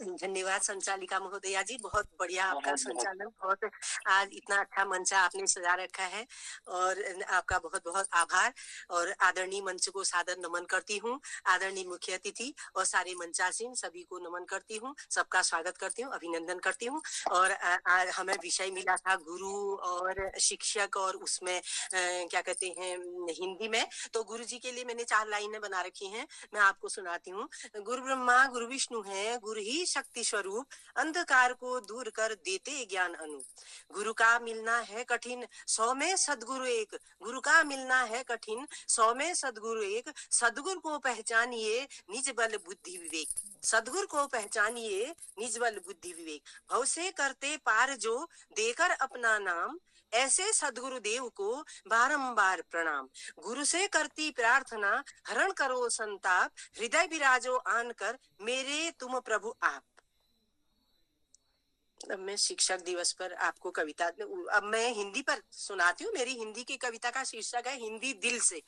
धन्यवाद संचालिका महोदया जी, बहुत बढ़िया आपका बहुत बहुत संचालन, बहुत आज इतना अच्छा मंच आपने सजा रखा है और आपका बहुत-बहुत आभार और आदरणीय मंच को सादर नमन करती हूँ। आदरणीय मुख्य अतिथि और सारे मंचासीन सभी को नमन करती हूँ, सबका स्वागत करती हूँ, अभिनंदन करती हूँ और हमें विषय मिला था गुरु और शिक्षक और उसमें क्या कहते हैं हिंदी में, तो गुरुजी के लिए मैंने 4 लाइनें बना रखी हैं, मैं आपको सुनाती हूँ। गुरु ब्रह्मा गुरु विष्णु है, गुरु ही शक्ति स्वरूप, अंधकार को दूर कर देते ज्ञान अनु। गुरु का मिलना है कठिन, 100 में सदगुरु एक। गुरु का मिलना है कठिन, 100 में सदगुरु एक। सदगुरु को पहचानिए, निज बल बुद्धि विवेक। सदगुरु को पहचानिए, निज बल बुद्धि विवेक। भव से करते पार जो, देकर अपना नाम, ऐसे सदगुरु देव को बारंबार प्रणाम। गुरु से करती प्रार्थना, हरण करो संताप, हृदय विराजो आन कर, मेरे तुम प्रभु आप। अब मैं शिक्षक दिवस पर आपको कविता, अब मैं हिंदी पर सुनाती हूँ। मेरी हिंदी की कविता का शीर्षक है हिंदी दिल से।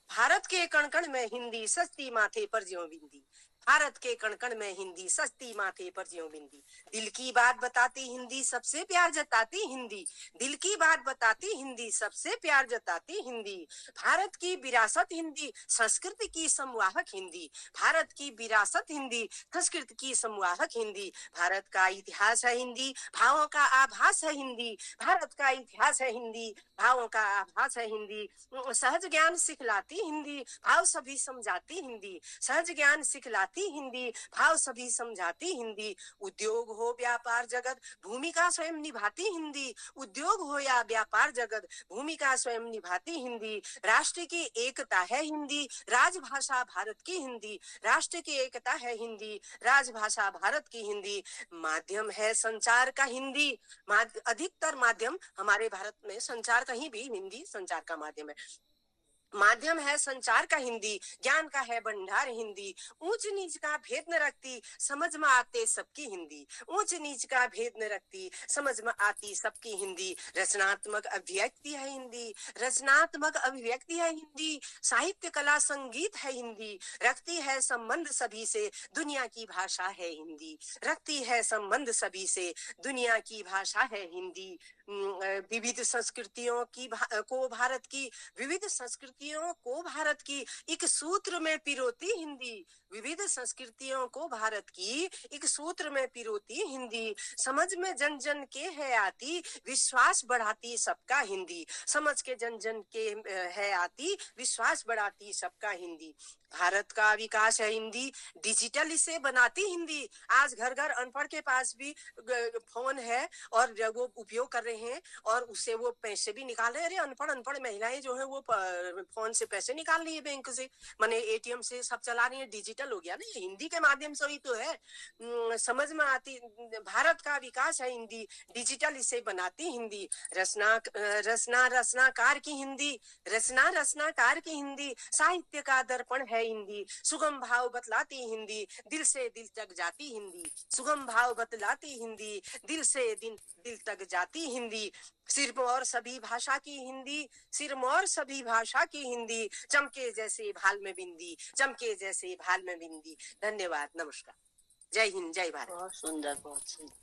भारत के कण कण में हिंदी सस्ती माथे पर ज्यों बिंदी। भारत के कण कण में हिंदी सस्ती माथे पर ज्यों बिंदी। दिल की बात बताती हिंदी, सबसे प्यार जताती हिंदी। दिल की बात बताती हिंदी, सबसे प्यार जताती हिंदी। भारत की विरासत हिंदी, संस्कृति की संवाहक हिंदी। भारत की विरासत हिंदी, संस्कृति की संवाहक हिंदी। भारत का इतिहास है हिंदी, भावों का आभास है हिंदी। भारत का इतिहास है हिंदी, भावों का आभास है हिंदी। सहज ज्ञान सिखलाती हिंदी, भाव सभी समझाती हिंदी। सहज ज्ञान सिखलाती हिंदी, भाव सभी समझाती हिंदी। उद्योग हो व्यापार जगत, भूमिका स्वयं निभाती हिंदी। उद्योग हो या व्यापार जगत, भूमिका स्वयं निभाती हिंदी। राष्ट्र की एकता है हिंदी, राजभाषा भारत की हिंदी। राष्ट्र की एकता है हिंदी, राजभाषा भारत की हिंदी। माध्यम है संचार का हिंदी, अधिकतर माध्यम हमारे भारत में संचार कहीं भी हिंदी संचार का माध्यम है। माध्यम है संचार का हिंदी, ज्ञान का है भंडार हिंदी। ऊंच नीच का भेद न रखती, समझ में आते सबकी हिंदी। ऊंच नीच का भेद न रखती, समझ में आती सबकी हिंदी। रचनात्मक अभिव्यक्ति है हिंदी, रचनात्मक अभिव्यक्ति है हिंदी। साहित्य कला संगीत है हिंदी, रखती है संबंध सभी से, दुनिया की भाषा है हिंदी। रखती है संबंध सभी से, दुनिया की भाषा है हिंदी। विविध संस्कृतियों की को भारत की, विविध संस्कृतियों को भारत की एक सूत्र में पिरोती हिंदी। विविध संस्कृतियों को भारत की एक सूत्र में पिरोती हिंदी। समझ में जन जन के है आती, विश्वास बढ़ाती सबका हिंदी। समझ के जन जन के है आती, विश्वास बढ़ाती सबका हिंदी। भारत का विकास है हिंदी, डिजिटल इसे बनाती हिंदी। आज घर घर अनपढ़ के पास भी फोन है और वो उपयोग कर रहे हैं और उससे वो पैसे भी निकाल रहे हैं। अरे अनपढ़ अनपढ़ महिलाएं जो है वो फोन से पैसे निकाल रही है, बैंक से, माने एटीएम से सब चला रही है। डिजिटल हो गया ना, ये हिंदी के माध्यम से ही तो है। समझ में आती, भारत का विकास है हिंदी, डिजिटल इसे बनाती हिंदी। रचनाकार की हिंदी, रचनाकार की हिंदी। साहित्य का दर्पण है हिंदी, सुगम भाव बतलाती हिंदी, दिल से दिल तक जाती हिंदी। सुगम भाव बतलाती हिंदी, दिल से दिल तक जाती हिंदी। सिर्फ और सभी भाषा की हिंदी, सिर्फ और सभी भाषा की हिंदी। चमके जैसे भाल में बिंदी, चमके जैसे भाल में बिंदी। धन्यवाद, नमस्कार, जय हिंद, जय भारत। बहुत सुंदर, बहुत सुंदर।